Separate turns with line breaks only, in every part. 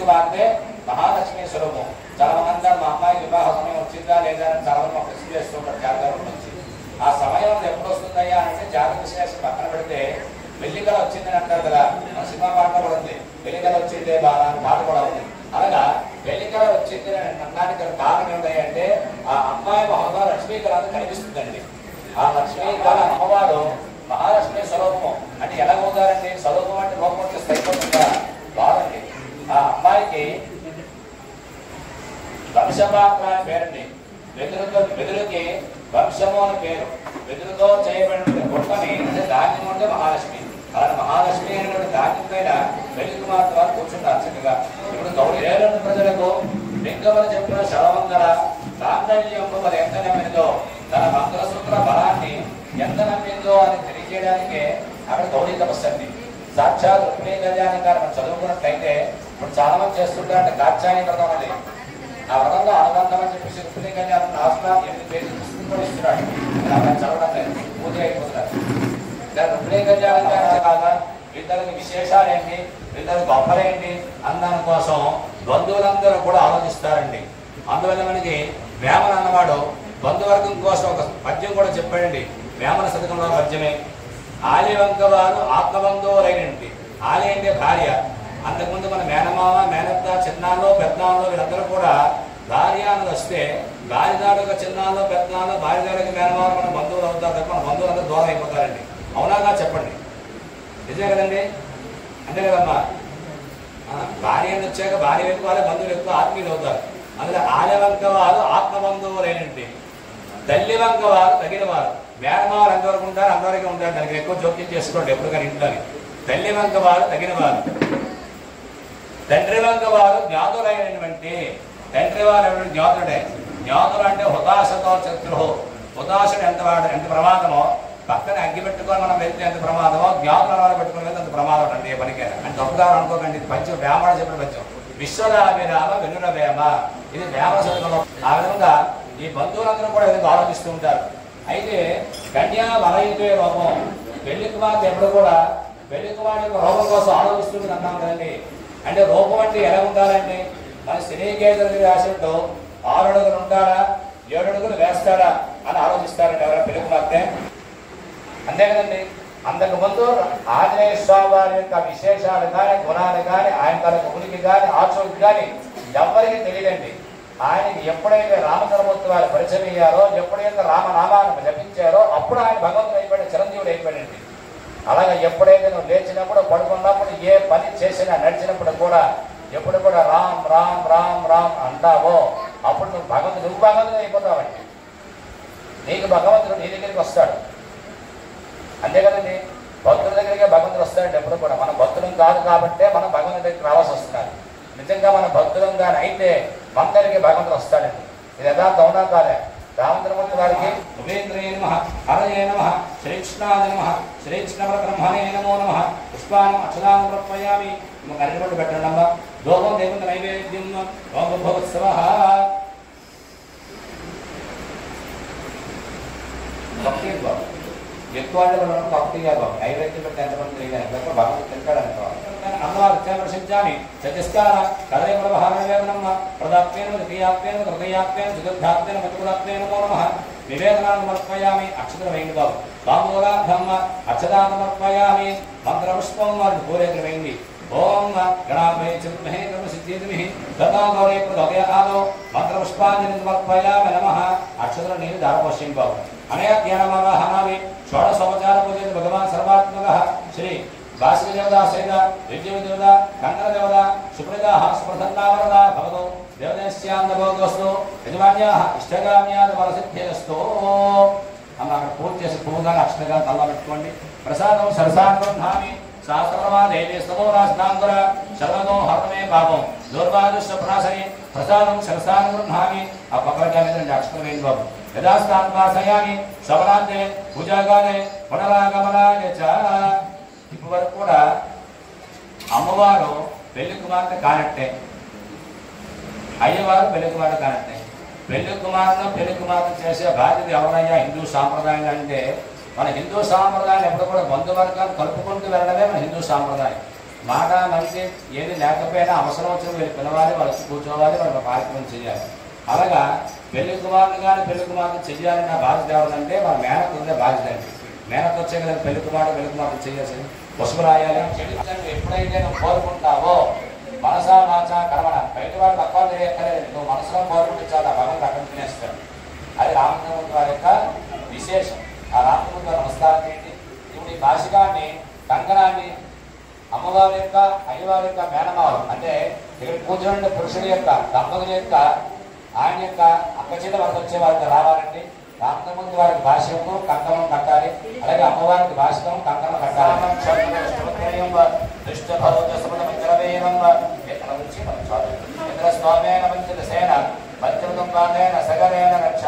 వార్తే మహాలక్ష్మి స్వరూపం. చాలా మంది మా అమ్మాయి వివాహ సమయం వచ్చిందా లేదా అని చాలా మంది ప్రశ్న చేస్తుంటారు జాతకం నుంచి. ఆ సమయం ఎప్పుడు వస్తుందయ్యా అంటే జాతక విశ్లేషణ పక్కన పెడితే వెల్లికల వచ్చిందని అంటారు కదా, మన సినిమా పాట కూడా ఉంది, వెల్లికల వచ్చిందే బాగా పాట కూడా ఉంది. అలాగా వెల్లికల వచ్చింది అనడానికి కారణం ఏంటంటే ఆ అమ్మాయి అమ్మవారు లక్ష్మీకళ కనిపిస్తుందండి. ఆ లక్ష్మీకళ అమ్మవారు మహాలక్ష్మి స్వరూపం. అంటే ఎలా అవుతారండి? స్వరూపం అంటే రూపం వచ్చి సరిపోతుందా? బాగుంది. ఆ అమ్మాయికి వంశపాత్ర అని పేరండి. వెదురుకి వంశము అని పేరు. వెదురుతో చేయబడిన గుట్టని అంటే ధాన్యం అంటే మహాలక్ష్మి. అలాంటి మహాలక్ష్మి అనేటువంటి ధాన్యం పైన వెలుగు కుమార్తె వారు కూర్చుంటారు చక్కగా. ఇప్పుడు గౌరీ ఏళ్ళ ప్రజలకు లింగమని చెప్పిన శరవందర సాంద్రల్యంలో మరి ఎంత నమ్మిందో, తన మంగళసూత్ర బలాన్ని ఎంత నమ్మిందో అని తెలియజేయడానికే అక్కడ గౌరీ తపస్సు అండి. సాక్షాత్ రుక్మిణీ కళ్యాణం గారు మనం చదువుకున్నట్లయితే ఇప్పుడు చాలా మంది చేస్తుంటారంటే కాత్యాయని వ్రతం అనేది. ఆ వ్రతంలో అనుబంధం అని చెప్పేసి రుక్మిణీ కళ్యాణం రాష్ట్రాలు 8 పేజీలు పుస్తకం కూడా ఇస్తున్నాడు. అక్కడ చదవడం లేదు, పూజ అయిపోతున్నారు. రుక్మిణీ కళ్యాణం గారు కాగా ఇద్దరికి విశేషాలు ఏంటి, ఇద్దరు గొప్పలేంటి అన్నాని కోసం బంధువులందరూ కూడా ఆలోచిస్తారండి. అందువల్ల మనకి వేమన అన్నవాడు బంధువర్గం కోసం ఒక పద్యం కూడా చెప్పాడండి. వేమన శతకంలో పద్యమే. ఆలి వంక వారు ఆత్మబంధువులైనండి. ఆలి అంటే భార్య. అంతకుముందు మన మేనమామ, మేనత్త, చిన్నాళ్ళు, పెద్దనాళ్ళు వీళ్ళందరూ కూడా భార్య అన్నది వస్తే భార్యదారుగా చిన్నాళ్ళు, పెద్దనాళ్ళు, భార్యదారుగా మేనమామ మన బంధువులు అవుతారు తప్ప మన బంధువులందరూ దూరం అయిపోతారండి. అవునాగా చెప్పండి, నిజమే కదండి? అంతే కదమ్మా. భార్య అని వచ్చాక భార్య ఎక్కువ, బంధువులు ఎక్కువ, ఆత్మీయులు అవుతారు. అందులో ఆలి వంక వారు ఆత్మబంధువులైనండి. తల్లి వంక వారు తగిన వారు. మేనమావారు ఎంతవరకు ఉంటారు అంతవరకు ఉంటారు. దానికి ఎక్కువ జోక్యం చేసుకోండి ఎప్పుడు కానీ ఇంట్లోని. తల్లి వంక వారు తగిన వారు. తండ్రి వంక వారు జ్ఞాతులైనటువంటి. తండ్రి వారు ఎవరు? జ్ఞాతుడే. జ్ఞాతులు అంటే హుతాశతో శత్రువు. హుతాశుడు ఎంత ప్రమాదమో, పక్కన అగ్గి పెట్టుకొని మనం వెళ్తే ఎంత ప్రమాదమో, జ్ఞాతుల వాళ్ళు పెట్టుకుని వెళ్తే అంత ప్రమాదం అండి. ఏ పనికైనా అని తప్పుగా అనుకోకండి. ఇది పంచం వేమడ చెప్పిన పంచం. విశ్వరాభిరామ వెనుర వేమ. ఇది వేమన శతకంలో. ఆ విధంగా ఈ బంధువులందరూ కూడా విధంగా ఆలోచిస్తూ ఉంటారు. అయితే కన్యా వరయుతే రూపం. పెళ్లి కుమార్తె ఎప్పుడు కూడా పెళ్లి కుమార్తె యొక్క రూపం కోసం ఆలోచిస్తుంది అన్నాం కదండి. అంటే రూపం అంటే ఎలా ఉండాలండి? మన శ్రీకేతుడికి రాసినట్టు 6 అడుగులు ఉంటాడా, 7 అడుగులు వేస్తాడా అని ఆలోచిస్తారండి ఎవరైనా పెళ్లి కుమార్తె. అంతే కదండి. అంతకుముందు ఆంజనేయ స్వామి వారి యొక్క విశేషాలు కానీ, గుణాలు కానీ, ఆయన తన ఉనికి కానీ, ఆచూకి కానీ ఎవరికి తెలియదండి. ఆయనకి ఎప్పుడైతే రామచంద్రమూర్తి వారు పరిచయం అయ్యారో, ఎప్పుడైతే రామనామాన్ని జపించారో అప్పుడు ఆయన భగవంతుడు అయిపోయాడు, చిరంజీవుడు అయిపోయాడండి. అలాగే ఎప్పుడైతే నువ్వు లేచినప్పుడు, పడుకున్నప్పుడు, ఏ పని చేసినా, నడిచినప్పుడు కూడా ఎప్పుడు కూడా రామ్ రామ్ రామ్ రామ్ అంటావో అప్పుడు నువ్వు భగవంతుడు అయిపోతావండి. నీకు భగవంతుడు నీ దగ్గరికి వస్తాడు. అంతే కదండి. భక్తుల దగ్గరికి భగవంతుడు వస్తాడండి ఎప్పుడు కూడా. మన భక్తులం కాదు కాబట్టే మనం భగవంతుడి దగ్గరికి రావాల్సి వస్తున్నారు. నిజంగా మన భక్తులం కానీ అయితే మన దగ్గరికి భగవంతుడు వస్తాడండి. ఇది యథార్థం అవునా కాదే? రామచంద్రమూర్తి వారికి ఉపేంద్రయ నమః, హరయే నమః, శ్రీకృష్ణాయ నమః, శ్రీకృష్ణ బ్రహ్మణే నమో నమః, పుష్పాన్ని అక్షరాన్ని సమర్పయామి. అరటిపట్టు పెట్టండి అమ్మా. లోకం దేవుని నైవేద్యం భగవత్సవః. భక్తి బాబు ఎక్కువ అంటే మనం భక్తి బాబు నైవేద్యం పెట్టి ఎంతమంది తెలియదు భగవంతుడు తింటాడనుకో. అమ్మవారు ప్రశంసామి సత్యస్కార కదలే ప్రభావనమ్మ ప్రదాప్యేన ద్వితీయాప్యేన తృతీయాప్యేన చతుర్థాప్యేన పంచమదాప్యేన నమో నమః. నివేదనాన్ని సమర్పయామి. అక్షతలు వేయండి బాబు. తాంబూలాభ్రహ్మ అక్షతాన్ని సమర్పయామి. మంత్రపుష్పం వారిని పూరేకలు వేయండి. ఓం గణాభయ చతుర్మహే కర్మ సిద్ధిర్మిహి దతా గౌరీ ప్రదోదయ ఆదో మంత్రపుష్పాంజలి సమర్పయామి నమః. అక్షతలు నేను దారపోషం బాబు. అనయ జ్ఞానమావాహనామి షోడశోపచార పూజ భగవాన్ సర్వాత్మక శ్రీ వాసుకి దేవత సైత విద్యుత్ దేవత కంకణ దేవత సుప్రదా సుప్రసన్నావరదా భవతో దేవదేశ్యాందభోగస్తు యజమాన్యా ఇష్టగామ్యాద వరసిద్ధిరస్తు. అమ్మ అక్కడ పూజ చేసి పువ్వుగా అక్షతగా తల్ల పెట్టుకోండి. ప్రసాదం సరసాన్ని శాస్త్రమా దేవి స్తమోరాజనాంగుర శర్వతో హర్మే పాపం దౌర్భాగ్య ప్రాసరి ప్రసాదం సరసాన్ని గృహామి. ఆ పక్కగా అక్షతం వేయండి బాబు. యథాస్థాన్వాసయామి సవరాంతే పూజాగానే పునరాగమనాయ చ. ఇప్పటి వరకు కూడా అమ్మవారు పెళ్లి కుమార్తె కానట్టే, అయ్యవారు పెళ్లి కుమార్తె కానట్టే. పెళ్లి కుమార్తె చేసే బాధ్యత ఎవరయ్యా? హిందూ సాంప్రదాయం అంటే మన హిందూ సాంప్రదాయం ఎప్పుడు కూడా బంధువర్గాలు కలుపుకుంటూ వెళ్ళడమే మన హిందూ సాంప్రదాయం. మాట మంచి ఏది లేకపోయినా అవసరం వచ్చిన వీళ్ళు పిలవాలి, వాళ్ళు కూర్చోవాలి, వాళ్ళ కార్యక్రమం చేయాలి. అలాగా పెళ్లి కుమారుని కానీ పెళ్లి కుమారుని చెయ్యాలన్న బాధ్యత ఎవరంటే వాళ్ళ మేనకు ఉండే బాధ్యత అండి. మేనకు వచ్చే కదా పెళ్లి కుమారుని చేయాల్సింది. పసుపు రాయాలి. ఎప్పుడైతే నువ్వు కోరుకుంటావో మనసా వాచా కర్మణ, బయట వాళ్ళు తక్కువ తెలియక్కలేదు, నువ్వు మనసులో కోరుకుంటే చాలా భగవంతుడు అక్కడ తినేస్తాడు. అది రామచంద్రమూర్తి వారి యొక్క విశేషం. ఆ రామచంద్రమూర్తి వారి నమస్కారం ఏంటి? ఇప్పుడు ఈ భాషికాన్ని కంకణాన్ని అమ్మవారి యొక్క అయ్యవారి యొక్క మేనమావం అంటే ఇక్కడ కూర్చొని పురుషుడి యొక్క దంపతుల యొక్క ఆయన యొక్క అక్కచేత వరకు వచ్చే వారికి రావాలండి. రామచంద్రమూర్తి వారికి భాష్యము కంకణం కట్టాలి, అలాగే అమ్మవారికి భాషికం కంకణం కట్టాలి. స్వామేన మంత్రి సేన మంత్రితం పాదేన సగరేణ రక్ష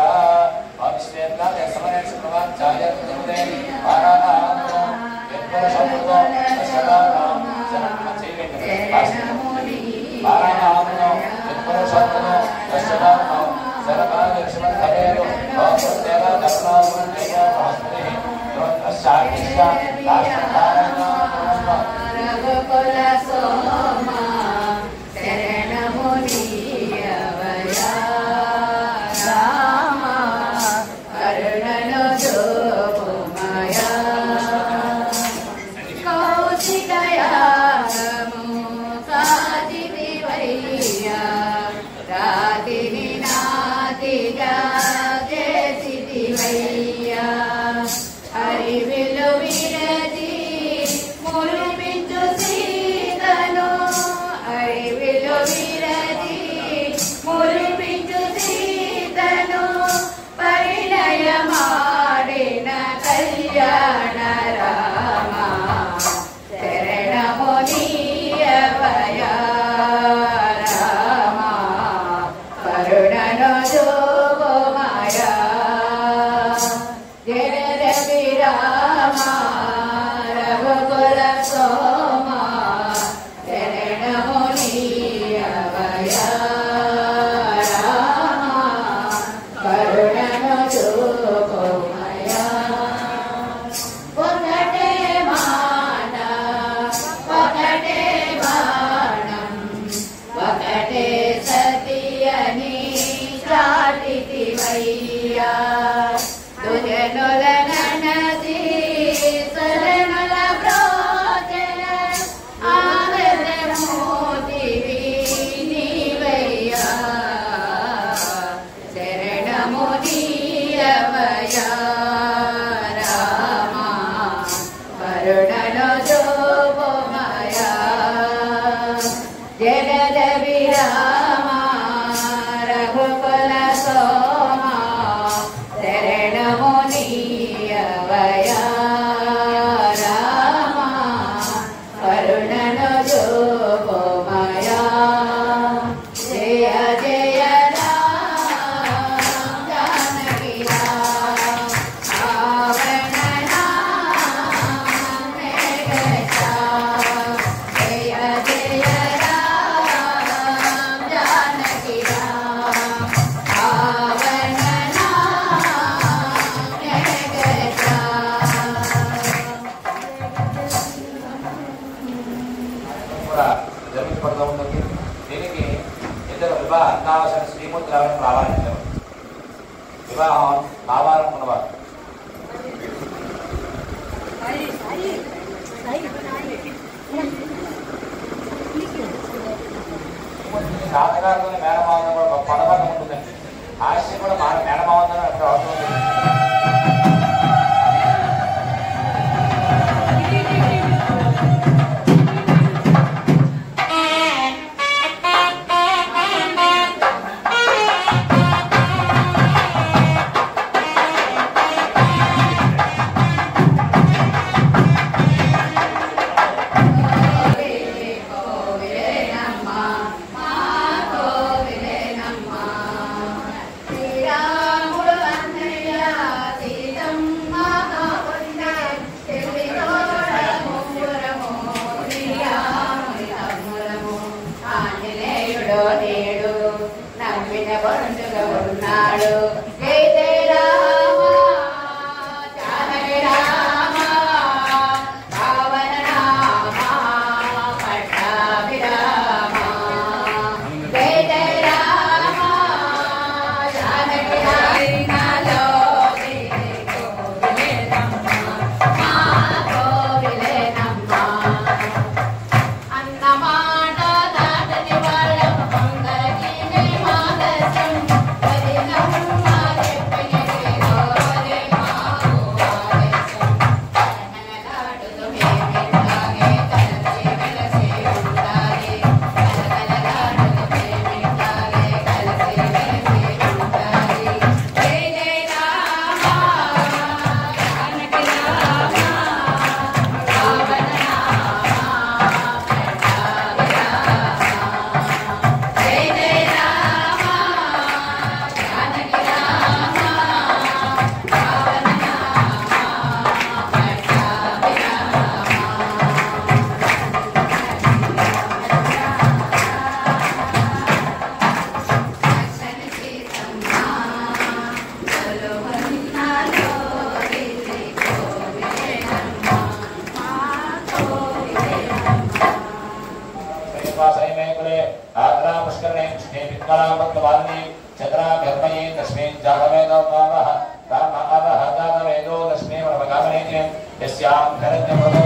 వివాహం కావాలనుకున్నవారు తాతగారితో మేనమావంతో కూడా గొప్ప అనుబంధం ఉంటుందండి. ఆశయం కూడా మన మేనమావంతో అక్కడ అవసరం లేదు. आग्रा पुष्करणे कृष्णे पित्मलामत्वाल्नि चन्द्रा कर्मये तस्मै जातवेदो कामः कामः जातवेदो तस्मै वरवकामने यस्यां धरत्यप्रभो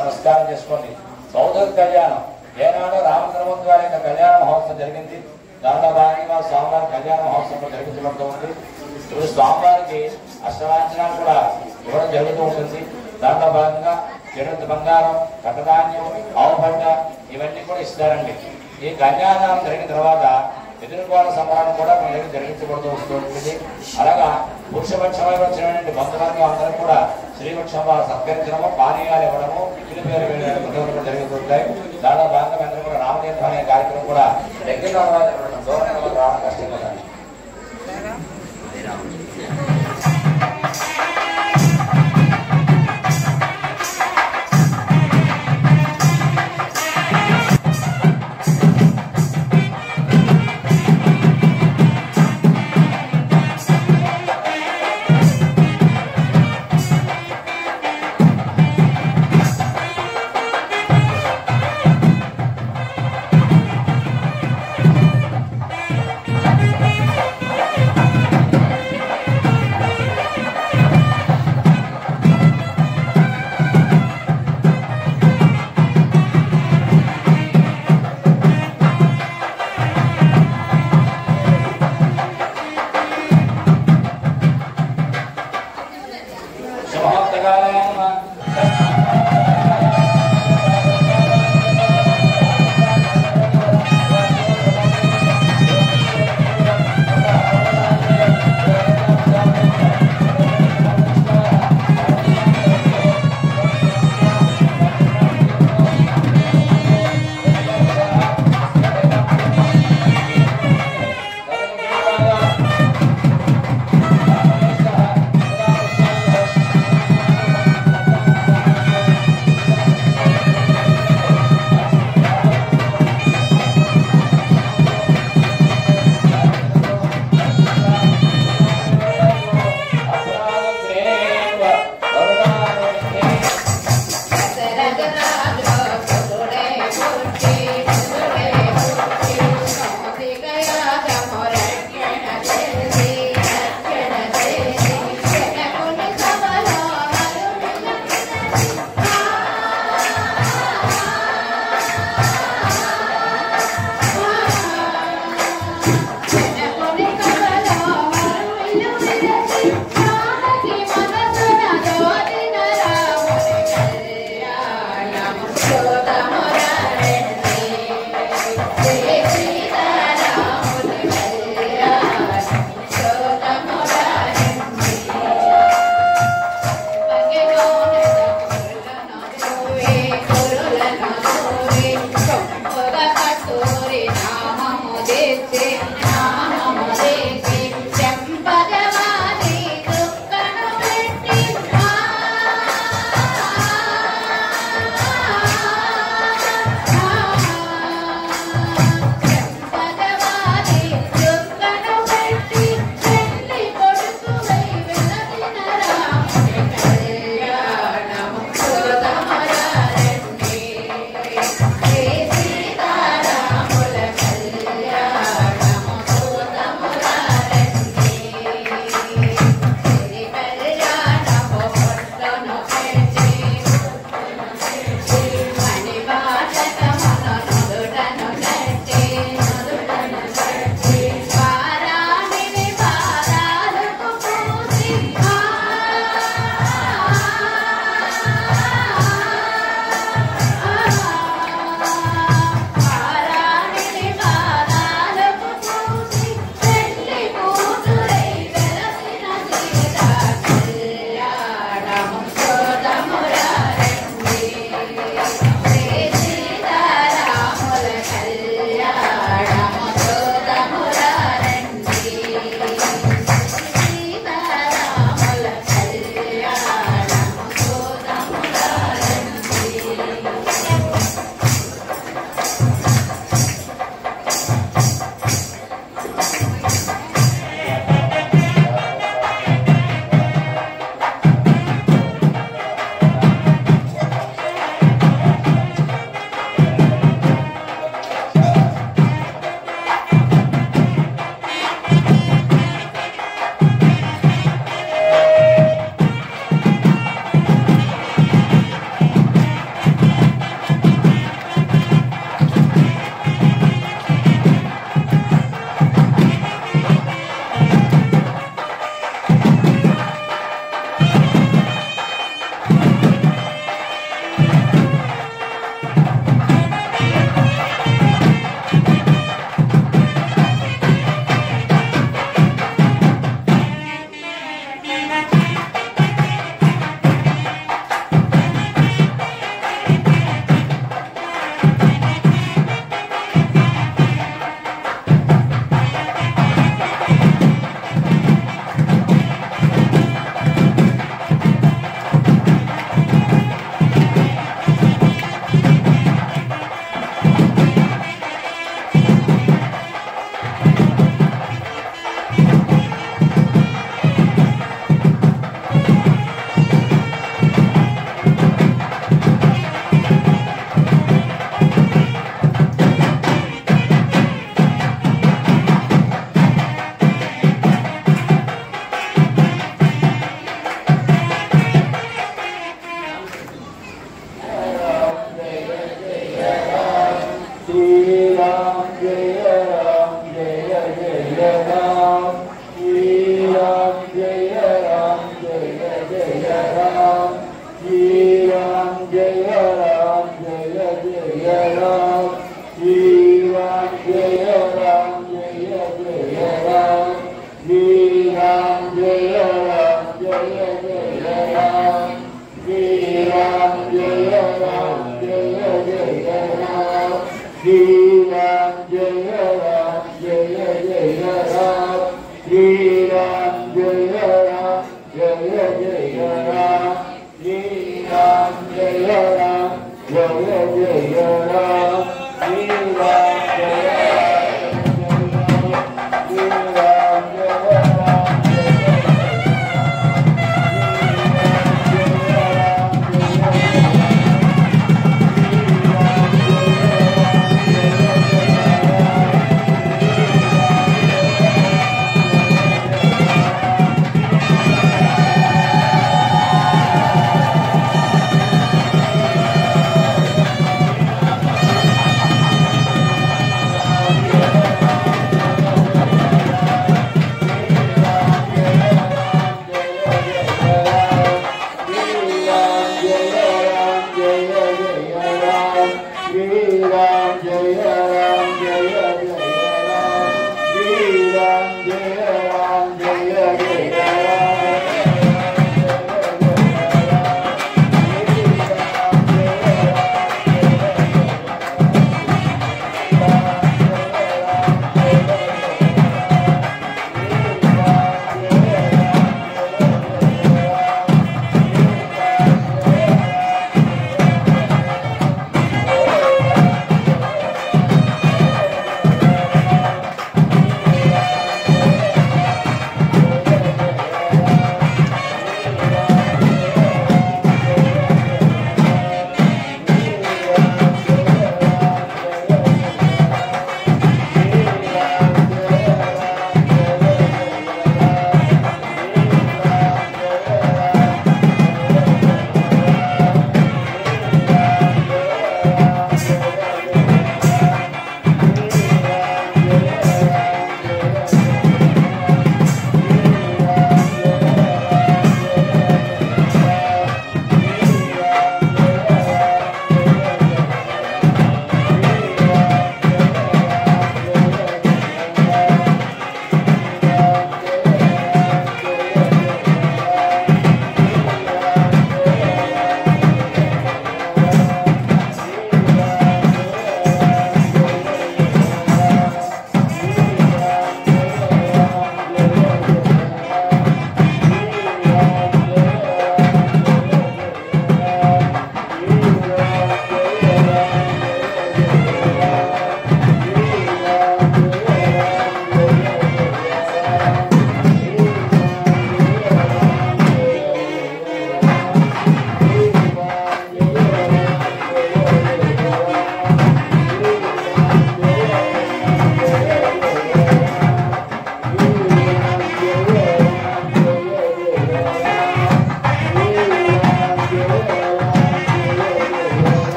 నమస్కారం చేసుకోండి. సౌదర కళ్యాణం ఏనాడు రామచంద్రమూర్తి గారి యొక్క కళ్యాణ మహోత్సవం జరిగింది. దాంట్లో భాగంగా స్వామివారి కళ్యాణ మహోత్సవం జరిపించబడుతూ ఉంది. ఇప్పుడు స్వామివారికి అష్టవాంఛనాలు కూడా ఇవ్వడం జరుగుతూ ఉంటుంది. దాంట్లో భాగంగా చెడు బంగారం, కట్టధాన్యం, ఆవుపడ్డ ఇవన్నీ కూడా ఇస్తారండి. ఈ కళ్యాణం జరిగిన తర్వాత ఎదుర్కోవాల సంబరాలు కూడా మన దగ్గర జరిగించబడుతూ వస్తుంది. అలాగా పురుషపక్షమై వచ్చినటువంటి బంధువర్గం అందరూ కూడా శ్రీవృక్షం వారు సత్కరించడము, పానీయాలు ఇవ్వడము, ఇల్లు పేరు వెళ్ళడం జరుగుతుంటాయి. దాంట్లో భాగంగా అందరూ కూడా రామతీర్థం అనే కార్యక్రమం కూడా దగ్గరలో దూరంగా రావడం కష్టం కదా.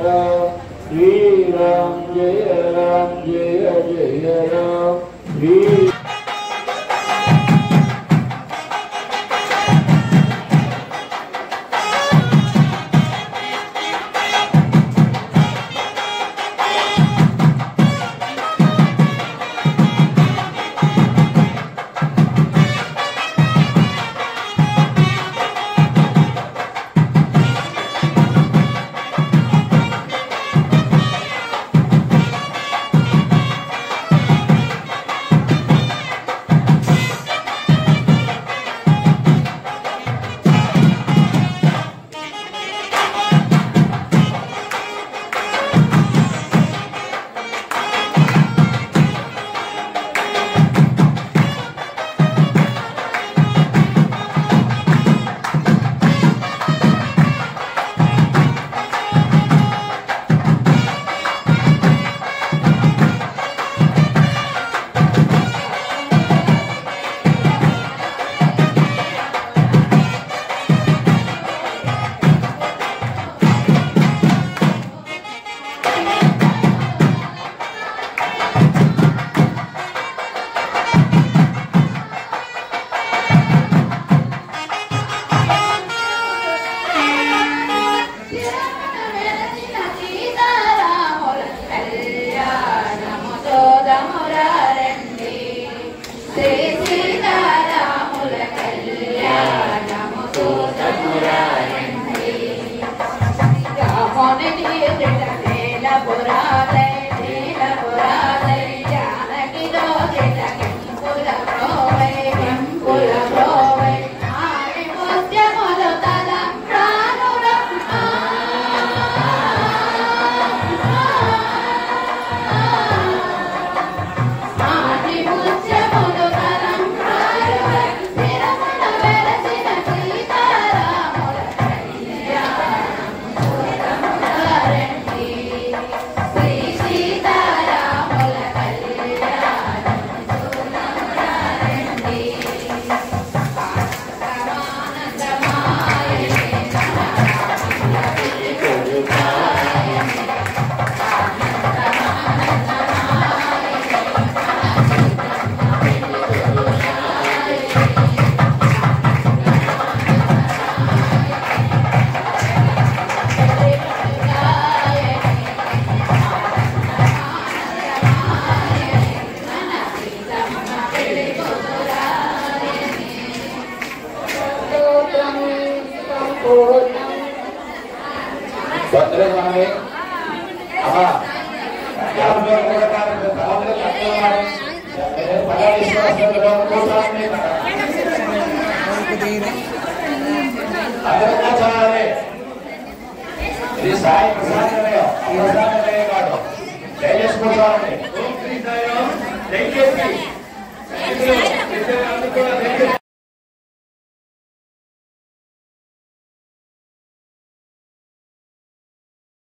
Ram, Sri Ram, Jaya Ram, Jaya Jaya Ram, Sri